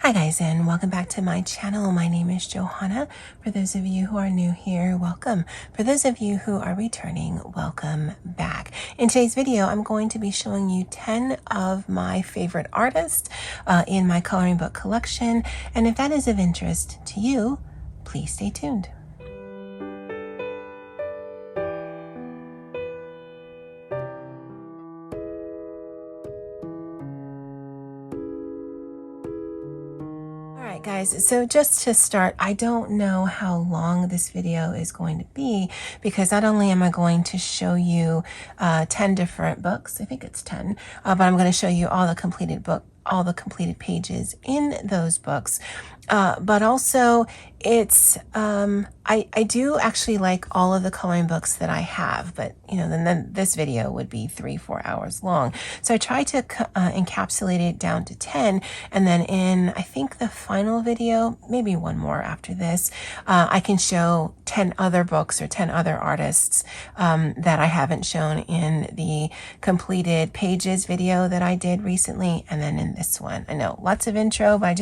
Hi guys, and welcome back to my channel. My name is Johanna. For those of you who are new here, welcome. For those of you who are returning, welcome back. In today's video, I'm going to be showing you 10 of my favorite artists in my coloring book collection. And if that is of interest to you, please stay tuned. Guys, so just to start, I don't know how long this video is going to be because not only am I going to show you 10 different books, I think it's 10, but I'm going to show you all the completed pages in those books. But also it's, I do actually like all of the coloring books that I have, but you know, then this video would be 3-4 hours long. So I try to encapsulate it down to 10. And then in, I think the final video, maybe one more after this, I can show 10 other books or 10 other artists that I haven't shown in the completed pages video that I did recently. And then in this one, I know lots of intro, but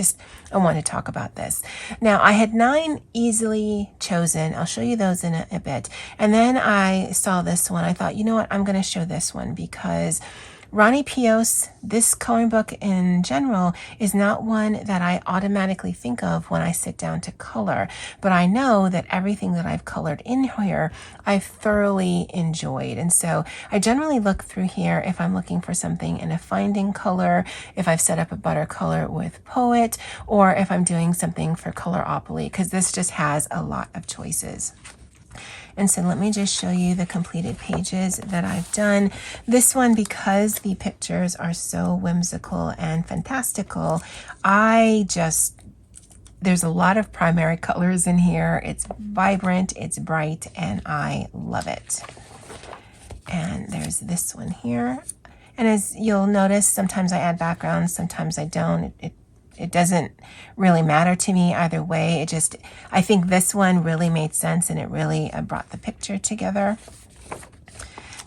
I want to talk about this. Now I had 9 easily chosen. I'll show you those in a bit. And then I saw this one. I thought, you know what? I'm going to show this one because Ronnie Pios, this coloring book in general, is not one that I automatically think of when I sit down to color, but I know that everything that I've colored in here, I've thoroughly enjoyed. And so I generally look through here if I'm looking for something in a finding color, if I've set up a butter color with Poet, or if I'm doing something for Coloropoly, because this just has a lot of choices. And so let me just show you the completed pages that I've done. This one, because the pictures are so whimsical and fantastical, there's a lot of primary colors in here. It's vibrant, it's bright, and I love it. And there's this one here. And as you'll notice, sometimes I add backgrounds, sometimes I don't. It doesn't really matter to me either way. I think this one really made sense and it really brought the picture together.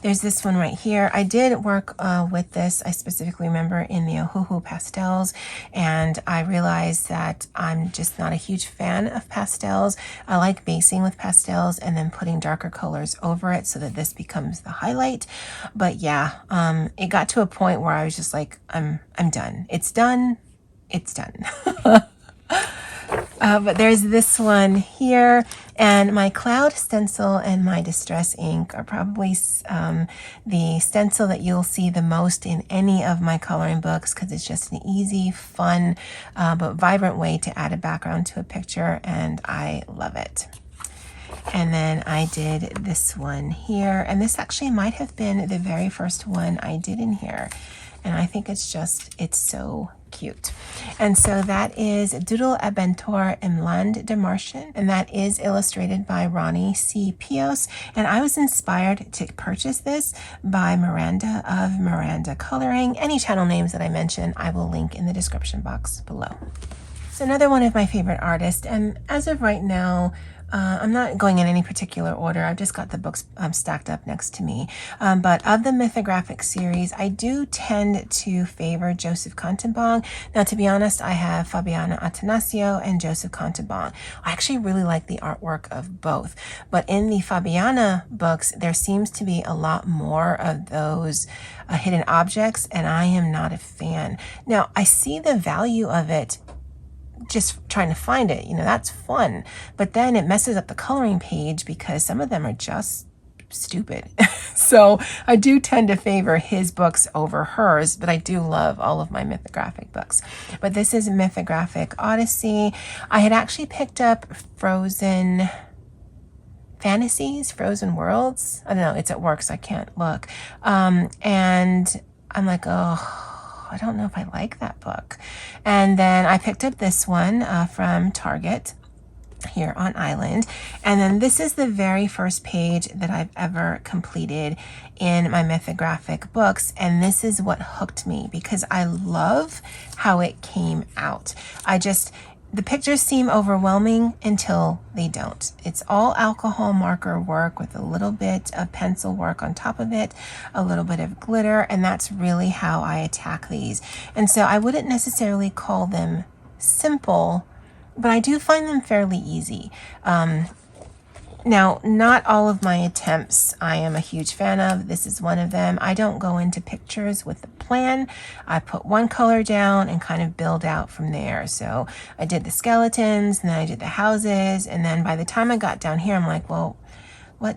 There's this one right here. I did work with this, I specifically remember, in the Ohuhu pastels, and I realized that I'm just not a huge fan of pastels. I like basing with pastels and then putting darker colors over it so that this becomes the highlight. But yeah, it got to a point where I was just like, I'm done. It's done. It's done. But there's this one here, and my cloud stencil and my distress ink are probably the stencil that you'll see the most in any of my coloring books because it's just an easy, fun, but vibrant way to add a background to a picture, and I love it. And then I did this one here, and this actually might have been the very first one I did in here. And I think it's so cute. And so that is Doodle Abentor im Land der Martian, and that is illustrated by Ronnie C. Pios. And I was inspired to purchase this by Miranda of Miranda Coloring. Any channel names that I mention, I will link in the description box below. So another one of my favorite artists, and as of right now, I'm not going in any particular order. I've just got the books stacked up next to me. But of the mythographic series, I do tend to favor Joseph Contenbong. Now, to be honest, I have Fabiana Atanasio and Joseph Contenbong. I actually really like the artwork of both. But in the Fabiana books, there seems to be a lot more of those hidden objects, and I am not a fan. Now, I see the value of it, just trying to find it, that's fun. But then it messes up the coloring page because some of them are just stupid. So I do tend to favor his books over hers, but I do love all of my mythographic books. But this is Mythographic Odyssey. I had actually picked up Frozen Fantasies, Frozen Worlds. I don't know, it's at work, so I can't look. And I'm like, oh, I don't know if I like that book. And then I picked up this one from Target here on Island. And then this is the very first page that I've ever completed in my mythographic books. And this is what hooked me because I love how it came out. The pictures seem overwhelming until they don't. It's all alcohol marker work with a little bit of pencil work on top of it, a little bit of glitter, and that's really how I attack these. And so I wouldn't necessarily call them simple, but I do find them fairly easy. Now, not all of my attempts I am a huge fan of. This is one of them. I don't go into pictures with a plan. I put one color down and kind of build out from there. So I did the skeletons, and then I did the houses, and then by the time I got down here, I'm like, well,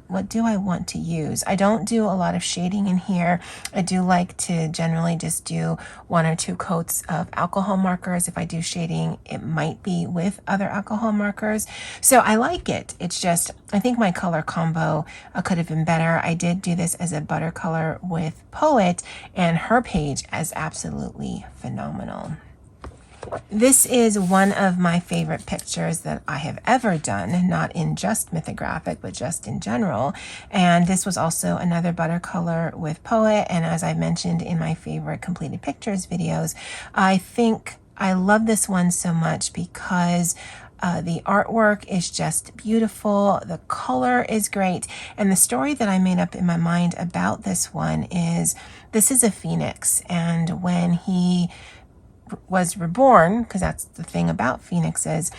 what do I want to use? I don't do a lot of shading in here. I do like to generally just do 1 or 2 coats of alcohol markers. If I do shading, it might be with other alcohol markers. So I like it. It's just, I think my color combo could have been better. I did do this as a butter color with Poet, and her page is absolutely phenomenal. This is one of my favorite pictures that I have ever done, not in just mythographic, but just in general. And this was also another butter color with Poet. And as I mentioned in my favorite completed pictures videos, I think I love this one so much because the artwork is just beautiful. The color is great. And the story that I made up in my mind about this one is, this is a phoenix. And when he was reborn, because that's the thing about phoenixes,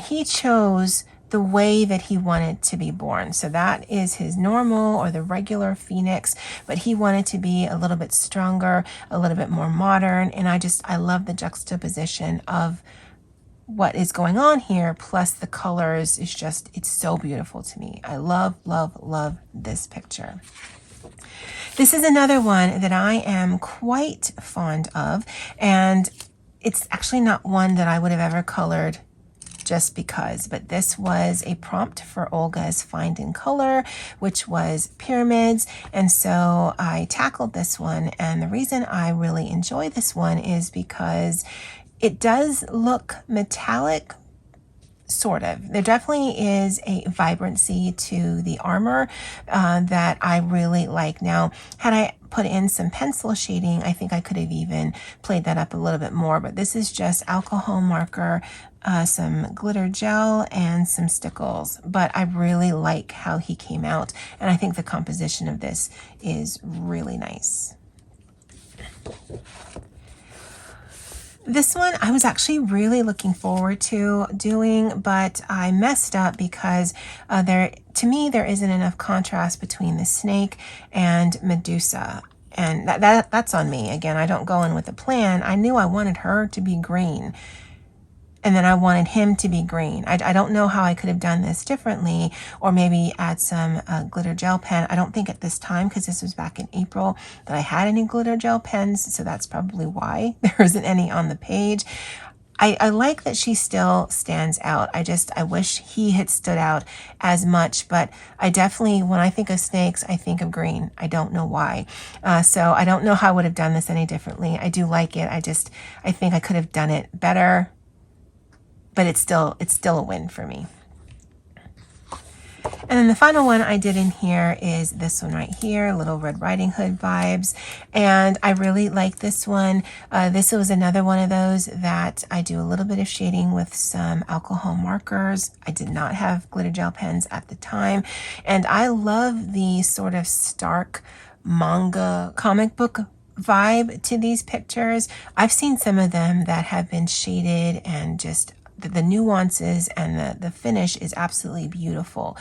he chose the way that he wanted to be born. So that is his normal or the regular phoenix, but he wanted to be a little bit stronger, a little bit more modern. And I love the juxtaposition of what is going on here, plus the colors is just, it's so beautiful to me. I love, love, love this picture. This is another one that I am quite fond of, and it's actually not one that I would have ever colored just because, but this was a prompt for Olga's Find in Color, which was pyramids, and so I tackled this one. And the reason I really enjoy this one is because it does look metallic, sort of. There definitely is a vibrancy to the armor that I really like. Now, had I put in some pencil shading, I think I could have even played that up a little bit more, but this is just alcohol marker, some glitter gel, and some stickles. But I really like how he came out, and I think the composition of this is really nice. This one I was actually really looking forward to doing, but I messed up because to me there isn't enough contrast between the snake and Medusa. And that's on me. Again, I don't go in with a plan. I knew I wanted her to be green, and then I wanted him to be green. I don't know how I could have done this differently, or maybe add some glitter gel pen. I don't think at this time, because this was back in April, that I had any glitter gel pens, so that's probably why there isn't any on the page. I like that she still stands out. I wish he had stood out as much, but I definitely, when I think of snakes, I think of green. I don't know why. So I don't know how I would have done this any differently. I do like it. I think I could have done it better, but it's still a win for me. And then the final one I did in here is this one right here, Little Red Riding Hood vibes. And I really like this one. This was another one of those that I do a little bit of shading with some alcohol markers. I did not have glitter gel pens at the time. And I love the sort of stark manga comic book vibe to these pictures. I've seen some of them that have been shaded, and just the nuances and the finish is absolutely beautiful.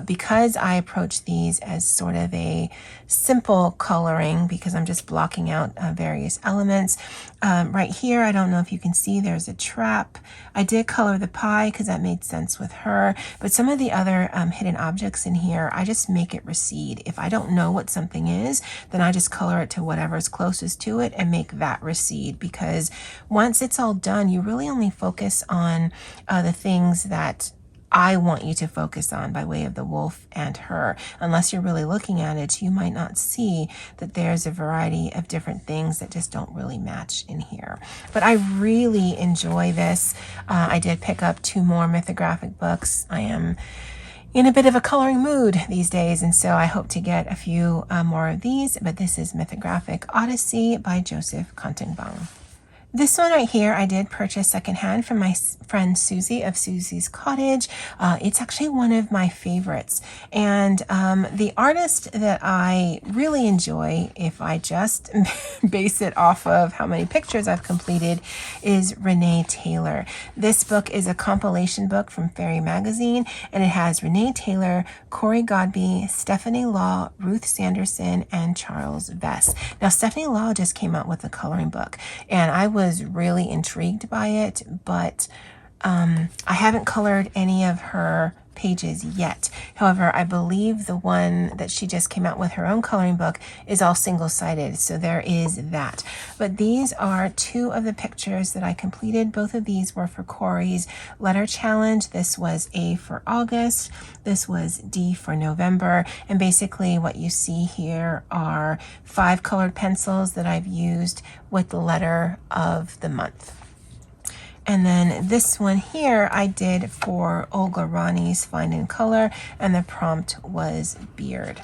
Because I approach these as sort of a simple coloring, because I'm just blocking out various elements. Right here, I don't know if you can see, there's a trap. I did color the pie because that made sense with her, but some of the other hidden objects in here, I just make it recede. If I don't know what something is, then I just color it to whatever's closest to it and make that recede, because once it's all done, you really only focus on the things that I want you to focus on by way of the wolf and her. Unless you're really looking at it, you might not see that there's a variety of different things that just don't really match in here. But I really enjoy this. I did pick up 2 more mythographic books. I am in a bit of a coloring mood these days, and so I hope to get a few more of these. But this is Mythographic Odyssey by Joseph Contenbong. This one right here, I did purchase secondhand from my friend Susie of Susie's Cottage. It's actually one of my favorites. And the artist that I really enjoy, if I just base it off of how many pictures I've completed, is Renee Taylor. This book is a compilation book from Fairy Magazine, and it has Renee Taylor, Corey Godby, Stephanie Law, Ruth Sanderson, and Charles Vess. Now, Stephanie Law just came out with a coloring book, and I was really intrigued by it, but I haven't colored any of her pages yet. However, I believe the one that she just came out with, her own coloring book, is all single-sided, so there is that. But these are two of the pictures that I completed. Both of these were for Corey's letter challenge. This was A for August, this was D for November, and basically what you see here are 5 colored pencils that I've used with the letter of the month. And then this one here I did for Olga Rani's Find in Color, and the prompt was beard.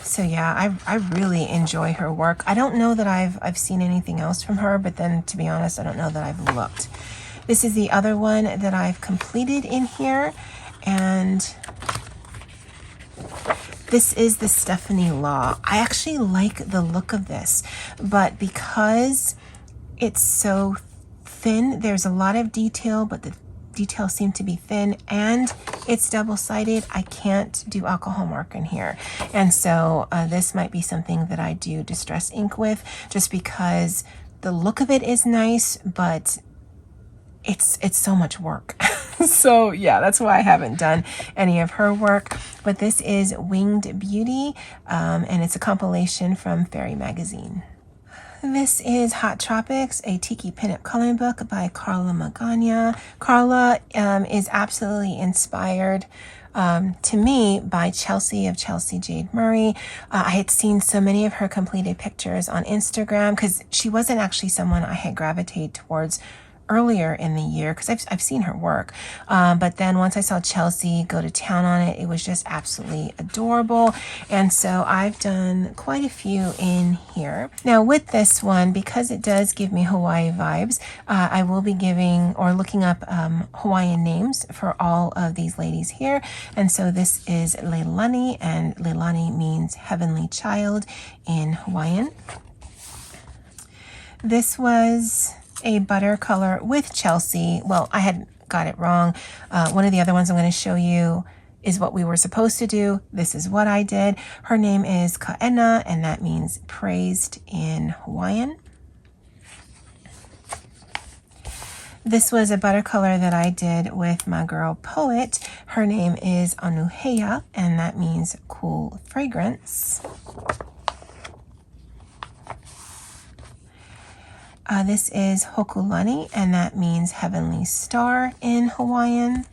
So yeah, I really enjoy her work. I don't know that I've seen anything else from her, but then to be honest, I don't know that I've looked. This is the other one that I've completed in here, and this is the Stephanie Law. I actually like the look of this, but because it's so thin, there's a lot of detail, but the details seem to be thin, and it's double-sided. I can't do alcohol mark in here, and so this might be something that I do distress ink with, just because the look of it is nice, but it's so much work. So yeah, that's why I haven't done any of her work. But this is Winged Beauty, and it's a compilation from Fairy Magazine. This is Hot Tropics, a tiki pinup coloring book by Carla Magana. Carla is absolutely inspired to me by Chelsea of Chelsea Jade Murray. I had seen so many of her completed pictures on Instagram because she wasn't actually someone I had gravitated towards earlier in the year, because I've seen her work, but then once I saw Chelsea go to town on it, it was just absolutely adorable, and so I've done quite a few in here. Now with this one, because it does give me Hawaii vibes, I will be giving or looking up Hawaiian names for all of these ladies here, and so this is Leilani, and Leilani means heavenly child in Hawaiian. This was a butter color with Chelsea. Well, I had got it wrong. One of the other ones I'm going to show you is what we were supposed to do. This is what I did. Her name is Kaena, and that means praised in Hawaiian. This was a butter color that I did with my girl Poet. Her name is Anuhea, and that means cool fragrance. This is Hokulani, and that means heavenly star in Hawaiian.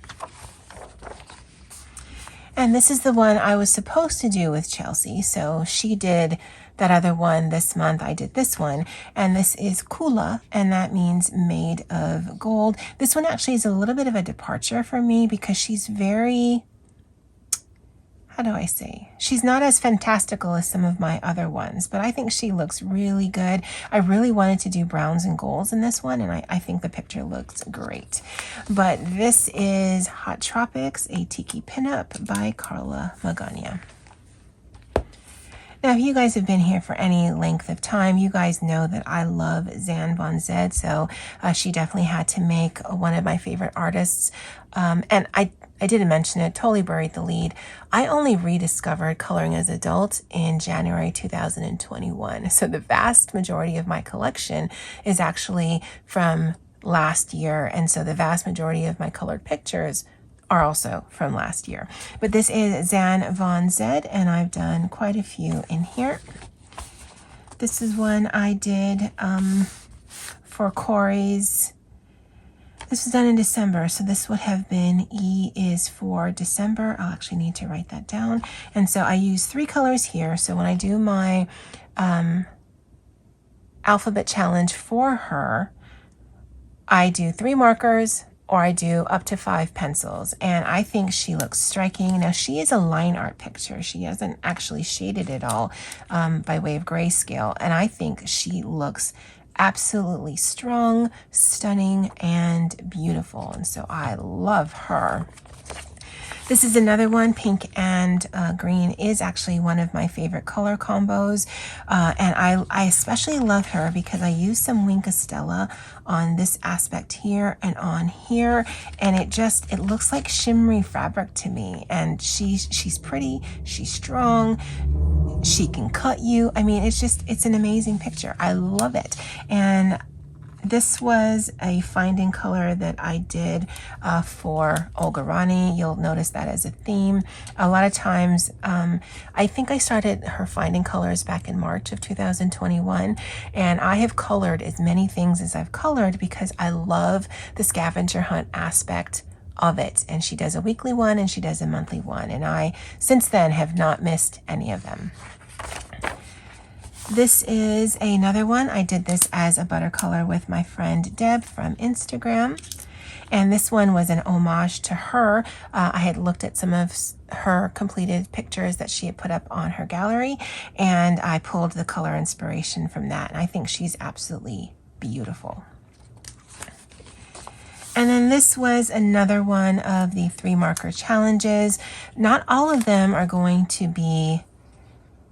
And this is the one I was supposed to do with Chelsea. So she did that other one this month. I did this one. And this is Kula, and that means made of gold. This one actually is a little bit of a departure for me because she's very, how do I say? She's not as fantastical as some of my other ones, but I think she looks really good. I really wanted to do browns and golds in this one, and I think the picture looks great. But this is Hot Tropics, a tiki pinup by Carla Magana. Now, if you guys have been here for any length of time, you guys know that I love Zan Von Zed, so she definitely had to make one of my favorite artists. And I didn't mention it, totally buried the lead. I only rediscovered coloring as an adult in January 2021. So the vast majority of my collection is actually from last year. And so the vast majority of my colored pictures are also from last year. But this is Zan Von Zed, and I've done quite a few in here. This is one I did for Corey's. This was done in December, so this would have been E is for December. I'll actually need to write that down. And so I use 3 colors here. So when I do my alphabet challenge for her, I do 3 markers, or I do up to 5 pencils, and I think she looks striking. Now, she is a line art picture. She hasn't actually shaded it all by way of grayscale, and I think she looks absolutely strong, stunning, and beautiful. And so I love her. This is another one. Pink and green is actually one of my favorite color combos. And I especially love her because I use some Wink of Stella on this aspect here and on here. And it looks like shimmery fabric to me. And she's pretty, she's strong, she can cut you. I mean, it's an amazing picture. I love it. And this was a finding color that I did for Olga Rani. You'll notice that as a theme. A lot of times, I think I started her finding colors back in March of 2021, and I have colored as many things as I've colored because I love the scavenger hunt aspect of it. And she does a weekly one and she does a monthly one, and I, since then, have not missed any of them. This is another one. I did this as a butter color with my friend Deb from Instagram. And this one was an homage to her. I had looked at some of her completed pictures that she had put up on her gallery, and I pulled the color inspiration from that. And I think she's absolutely beautiful. And then this was another one of the 3 marker challenges. Not all of them are going to be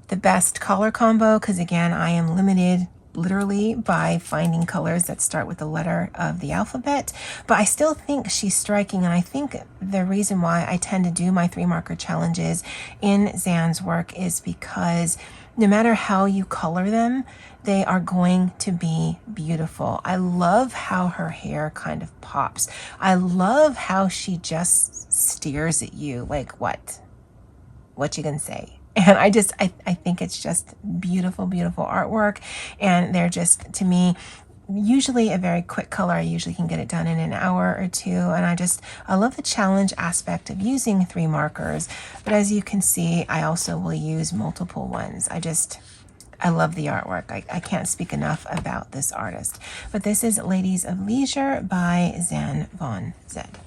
the best color combo because, again, I am limited literally by finding colors that start with the letter of the alphabet, but I still think she's striking. And I think the reason why I tend to do my 3 marker challenges in Zan's work is because no matter how you color them, they are going to be beautiful. I love how her hair kind of pops. I love how she just stares at you like, what you gonna say? And I think it's just beautiful, beautiful artwork. And they're just, to me, usually a very quick color. I usually can get it done in an hour or 2. And I love the challenge aspect of using 3 markers. But as you can see, I also will use multiple ones. I love the artwork. I can't speak enough about this artist. But this is Ladies of Leisure by Zan Von Zed.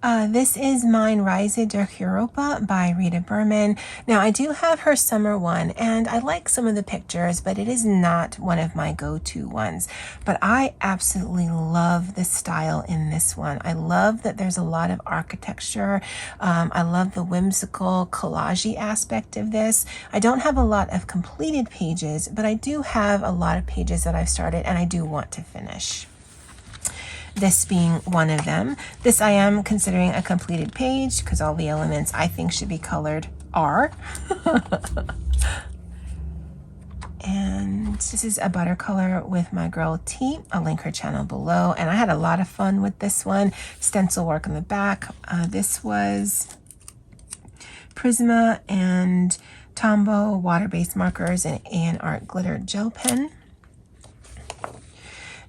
This is Mein Reise durch Europa by Rita Berman. Now, I do have her summer one, and I like some of the pictures, but it is not one of my go-to ones. But I absolutely love the style in this one. I love that there's a lot of architecture. I love the whimsical collage-y aspect of this. I don't have a lot of completed pages, but I do have a lot of pages that I've started and I do want to finish. This being one of them. This I am considering a completed page because all the elements I think should be colored are. And this is a butter color with my girl T. I'll link her channel below. And I had a lot of fun with this one. Stencil work on the back. This was Prisma and Tombow water-based markers and art glitter gel pen.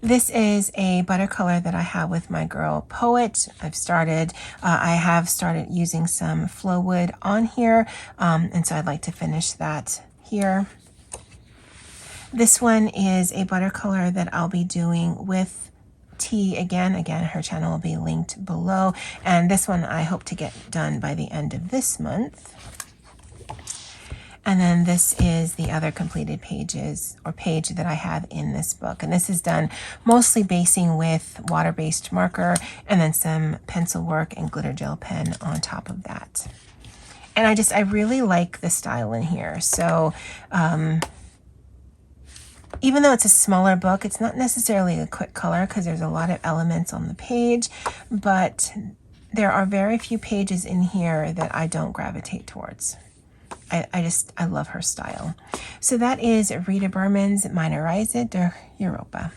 This is a butter color that I have with my girl Poet. I have started using some flow wood on here, and so I'd like to finish that here. This one is a butter color that I'll be doing with T again. Her channel will be linked below, and this one I hope to get done by the end of this month. And then this is the other completed page that I have in this book. And this is done mostly basing with water-based marker and then some pencil work and glitter gel pen on top of that. And I really like the style in here. So even though it's a smaller book, it's not necessarily a quick color because there's a lot of elements on the page, but there are very few pages in here that I don't gravitate towards. I love her style. So that is Rita Berman's Meine Reise durch Europa.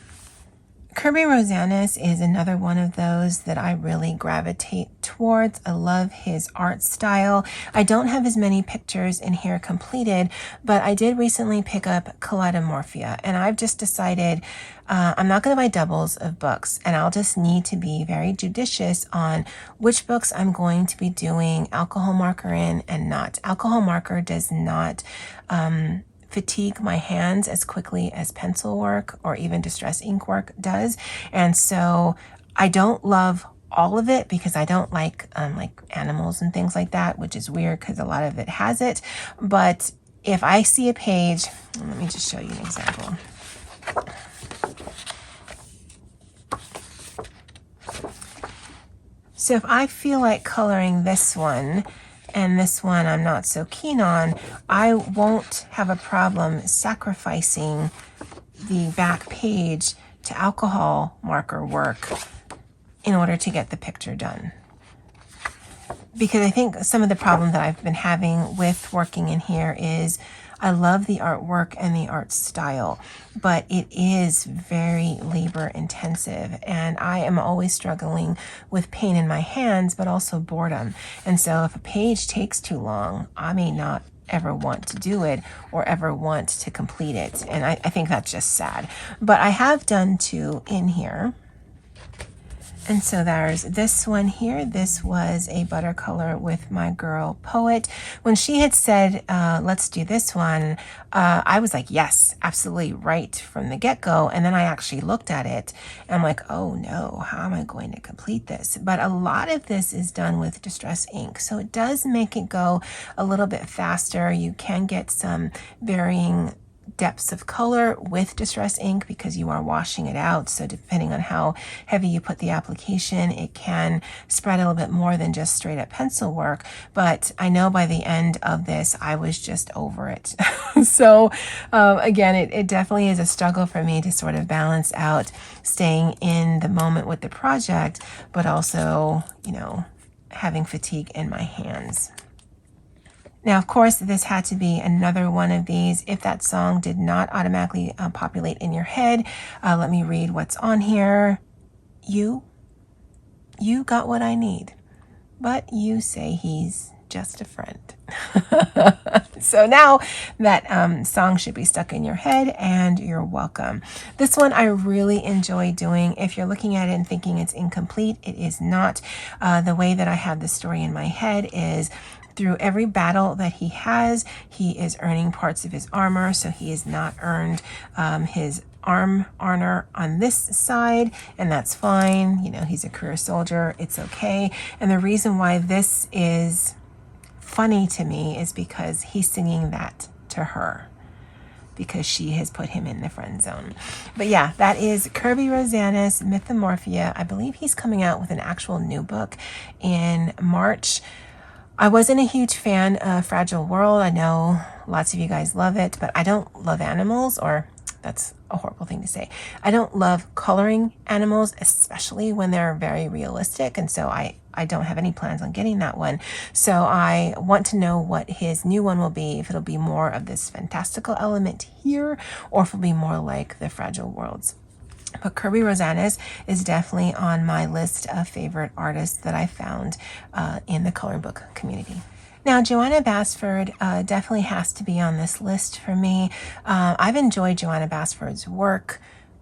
Kirby Rosannas is another one of those that I really gravitate towards. I love his art style. I don't have as many pictures in here completed, but I did recently pick up Kaleidomorphia, and I've just decided I'm not going to buy doubles of books, and I'll just need to be very judicious on which books I'm going to be doing alcohol marker in and not. Alcohol marker does not fatigue my hands as quickly as pencil work or even distress ink work does. And so I don't love all of it because I don't like animals and things like that, which is weird because a lot of it has it. But if I see a page, let me just show you an example. So if I feel like coloring this one and this one I'm not so keen on, I won't have a problem sacrificing the back page to alcohol marker work in order to get the picture done. Because I think some of the problem that I've been having with working in here is I love the artwork and the art style, but it is very labor intensive, and I am always struggling with pain in my hands, but also boredom. And so if a page takes too long, I may not ever want to do it or ever want to complete it. And I think that's just sad. But I have done two in here. And so there's this one here. This was a butter color with my girl Poet. When she had said, let's do this one, I was like, yes, absolutely, right from the get-go. And then I actually looked at it and I'm like, oh no, how am I going to complete this? But a lot of this is done with Distress ink. So it does make it go a little bit faster. You can get some varying depths of color with Distress ink because you are washing it out. So depending on how heavy you put the application, it can spread a little bit more than just straight up pencil work. But I know by the end of this, I was just over it. So again, it definitely is a struggle for me to sort of balance out staying in the moment with the project, but also, you know, having fatigue in my hands. Now, of course, this had to be another one of these. If that song did not automatically populate in your head, let me read what's on here. You got what I need, but you say he's just a friend. So now that song should be stuck in your head, and you're welcome. This one I really enjoy doing. If you're looking at it and thinking it's incomplete, it is not. The way that I have the story in my head is through every battle that he has, he is earning parts of his armor. So he has not earned his arm honor on this side, and that's fine. You know, he's a career soldier. It's okay. And the reason why this is funny to me is because he's singing that to her, because she has put him in the friend zone. But yeah, that is Kirby Rosannas, Mythomorphia. I believe he's coming out with an actual new book in March. I wasn't a huge fan of Fragile World. I know lots of you guys love it, but I don't love animals, or that's a horrible thing to say. I don't love coloring animals, especially when they're very realistic. And so I don't have any plans on getting that one. So I want to know what his new one will be, if it'll be more of this fantastical element here, or if it'll be more like the Fragile Worlds. But Kirby Rosannas is definitely on my list of favorite artists that I found in the coloring book community. Now, Joanne Basford definitely has to be on this list for me. I've enjoyed Joanne Basford's work,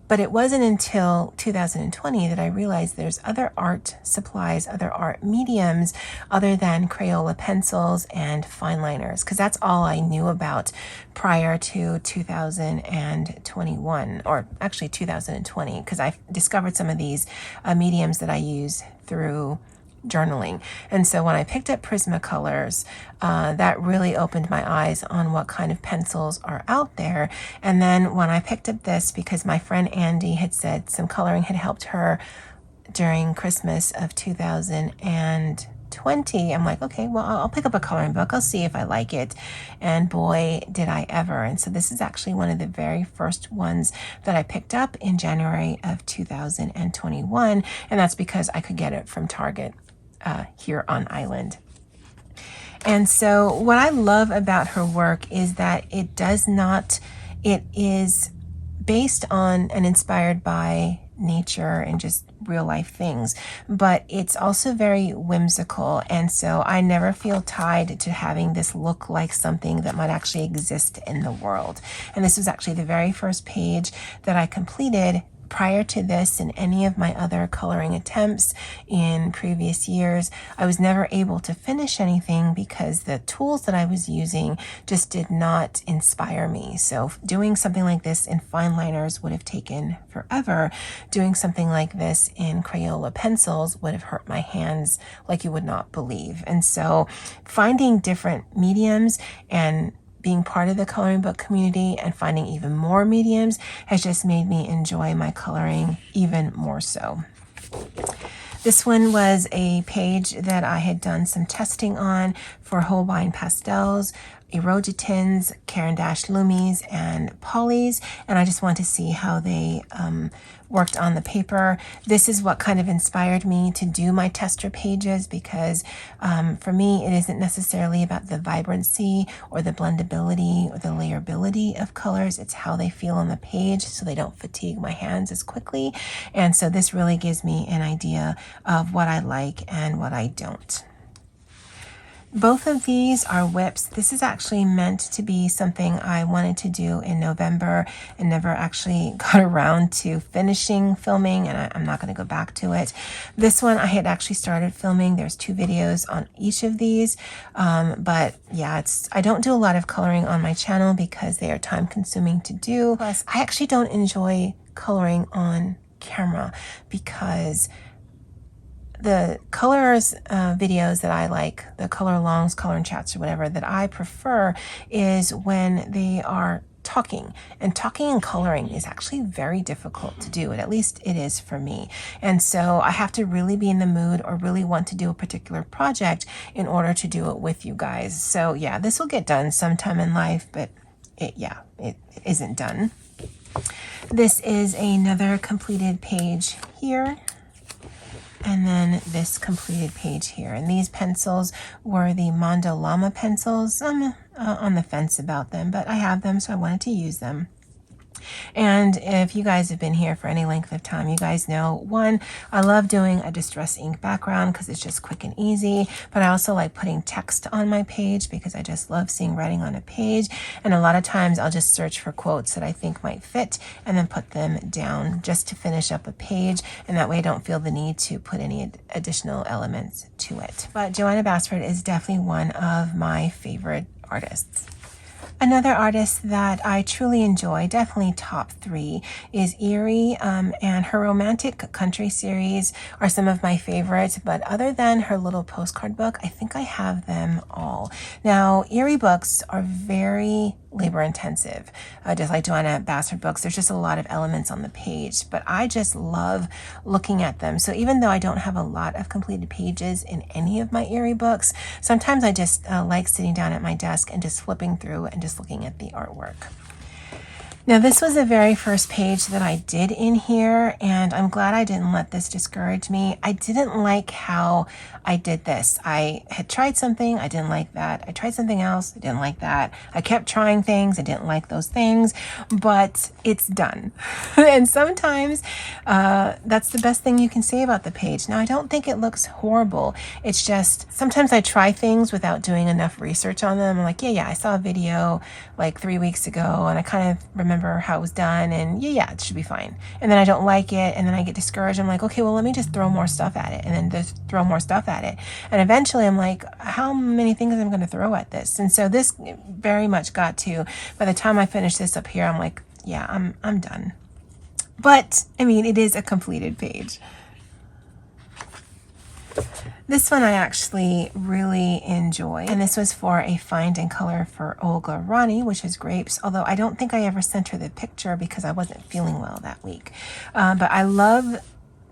but it wasn't until 2020 that I realized there's other art supplies, other art mediums other than Crayola pencils and fine liners, because that's all I knew about prior to 2021, or actually 2020, because I discovered some of these mediums that I use through journaling. And so when I picked up Prismacolors, that really opened my eyes on what kind of pencils are out there. And then when I picked up this, because my friend Andy had said some coloring had helped her during Christmas of 2020, I'm like, okay, well, I'll pick up a coloring book. I'll see if I like it. And boy, did I ever. And so this is actually one of the very first ones that I picked up in January of 2021. And that's because I could get it from Target here on island. And so what I love about her work is that it is based on and inspired by nature and just real life things, but it's also very whimsical. And so I never feel tied to having this look like something that might actually exist in the world. And this was actually the very first page that I completed. Prior to this and any of my other coloring attempts in previous years, I was never able to finish anything because the tools that I was using just did not inspire me. So doing something like this in fine liners would have taken forever. Doing something like this in Crayola pencils would have hurt my hands like you would not believe. And so finding different mediums and being part of the coloring book community and finding even more mediums has just made me enjoy my coloring even more so. This one was a page that I had done some testing on for Holbein pastels, Erogitins, Caran d'Ache Lumis, and Polys, and I just want to see how they worked on the paper. This is what kind of inspired me to do my tester pages, because for me it isn't necessarily about the vibrancy or the blendability or the layerability of colors. It's how they feel on the page so they don't fatigue my hands as quickly. And so this really gives me an idea of what I like and what I don't. Both of these are whips. This is actually meant to be something I wanted to do in November and never actually got around to finishing filming, and I'm not going to go back to it. This one I had actually started filming. There's 2 videos on each of these, but yeah, I don't do a lot of coloring on my channel because they are time consuming to do. Plus, I actually don't enjoy coloring on camera because the colors videos that I like, the color alongs, color and chats or whatever that I prefer, is when they are talking. And talking and coloring is actually very difficult to do, and at least it is for me. And so I have to really be in the mood or really want to do a particular project in order to do it with you guys. So yeah, this will get done sometime in life, but it isn't done. This is another completed page here. And then this completed page here. And these pencils were the Mondo Llama pencils. I'm on the fence about them, but I have them, so I wanted to use them. And if you guys have been here for any length of time, you guys know, one, I love doing a distress ink background because it's just quick and easy, but I also like putting text on my page because I just love seeing writing on a page. And a lot of times I'll just search for quotes that I think might fit and then put them down just to finish up a page, and that way I don't feel the need to put any additional elements to it. But Joanne Basford is definitely one of my favorite artists. Another artist that I truly enjoy, definitely top 3, is Eerie, and her romantic country series are some of my favorites, but other than her little postcard book, I think I have them all. Now, Eerie books are very labor intensive, just like Joanne Basford books. There's just a lot of elements on the page, but I just love looking at them. So even though I don't have a lot of completed pages in any of my Eerie books, sometimes I just like sitting down at my desk and just flipping through and just looking at the artwork. Now, this was the very first page that I did in here, and I'm glad I didn't let this discourage me. I didn't like how I did this. I had tried something, I didn't like that. I tried something else, I didn't like that. I kept trying things, I didn't like those things, but it's done. And sometimes that's the best thing you can say about the page. Now, I don't think it looks horrible. It's just sometimes I try things without doing enough research on them. I'm like, yeah, I saw a video like 3 weeks ago, and I kind of remember how it was done, and yeah, it should be fine. And then I don't like it, and then I get discouraged. I'm like, okay, well, let me just throw more stuff at it, and then just throw more stuff at it. And eventually I'm like, how many things am I going to throw at this? And so this very much got to, by the time I finish this up here, I'm like, yeah, I'm done. But I mean, it is a completed page. This one I actually really enjoy, and this was for a find and color for Olga Rani, which is grapes, although I don't think I ever sent her the picture because I wasn't feeling well that week. But I love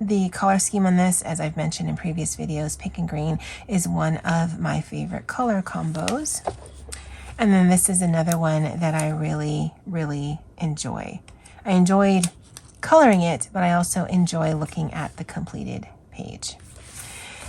the color scheme on this. As I've mentioned in previous videos, pink and green is one of my favorite color combos. And then this is another one that I really, really enjoy. I enjoyed coloring it, but I also enjoy looking at the completed page.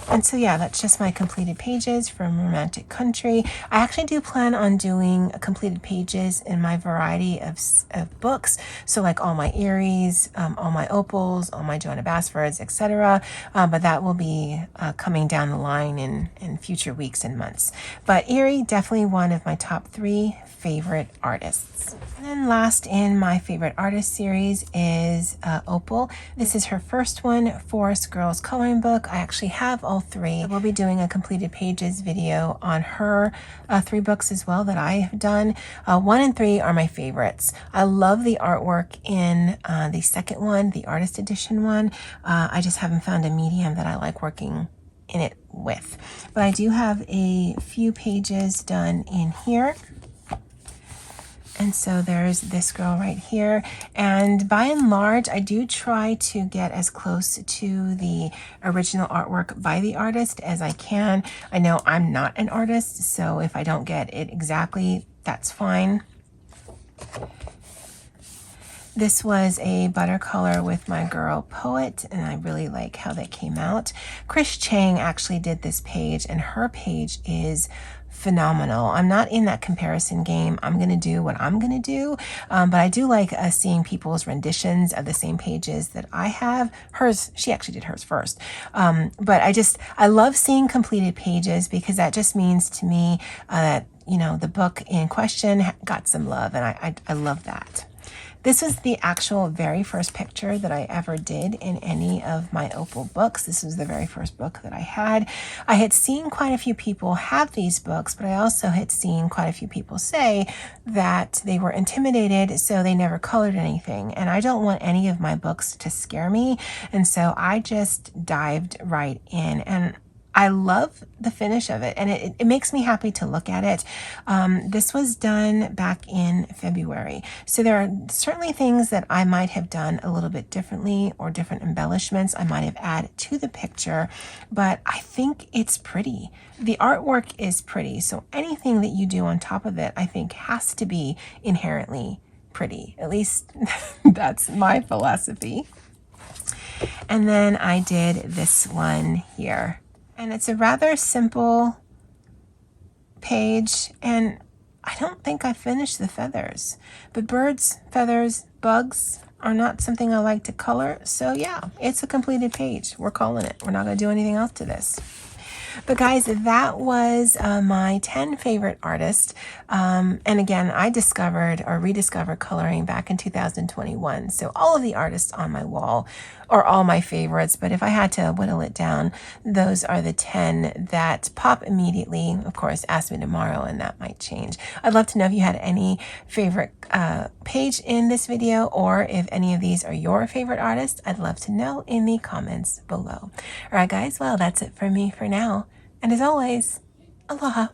And so yeah, that's just my completed pages from Romantic Country. I actually do plan on doing completed pages in my variety of books. So like all my Eerie's, all my Opals, all my Joanne Basfords, etc. But that will be coming down the line in future weeks and months. But Eerie, definitely one of my top 3 favorite artists. And then last in my favorite artist series is Opal. This is her first one, Forest Girls coloring book. I actually have all 3. We'll be doing a completed pages video on her 3 books as well that I have done. 1 and 3 are my favorites. I love the artwork in the second one, the artist edition one. I just haven't found a medium that I like working in it with. But I do have a few pages done in here. And so there's this girl right here. And by and large, I do try to get as close to the original artwork by the artist as I can. I know I'm not an artist, so if I don't get it exactly, that's fine. This was a butter color with my girl Poet, and I really like how that came out. Chris Chang actually did this page, and her page is phenomenal. I'm not in that comparison game. I'm going to do what I'm going to do, but I do like seeing people's renditions of the same pages that I have. Hers, she actually did hers first. But I love seeing completed pages because that just means to me that, you know, the book in question got some love, and I love that. This was the actual very first picture that I ever did in any of my Opal books. This was the very first book that I had. I had seen quite a few people have these books, but I also had seen quite a few people say that they were intimidated, so they never colored anything. And I don't want any of my books to scare me. And so I just dived right in, and I love the finish of it, and it makes me happy to look at it. This was done back in February. So there are certainly things that I might have done a little bit differently, or different embellishments I might have added to the picture, but I think it's pretty. The artwork is pretty, so anything that you do on top of it, I think has to be inherently pretty. At least that's my philosophy. And then I did this one here. And it's a rather simple page, and I don't think I finished the feathers. But birds, feathers, bugs are not something I like to color. So yeah, it's a completed page. We're calling it. We're not going to do anything else to this. But guys, that was my 10 favorite artists. And again, I discovered or rediscovered coloring back in 2021. So all of the artists on my wall are all my favorites. But if I had to whittle it down, those are the 10 that pop immediately. Of course, ask me tomorrow and that might change. I'd love to know if you had any favorite page in this video, or if any of these are your favorite artists. I'd love to know in the comments below. All right, guys. Well, that's it for me for now. And as always, aloha.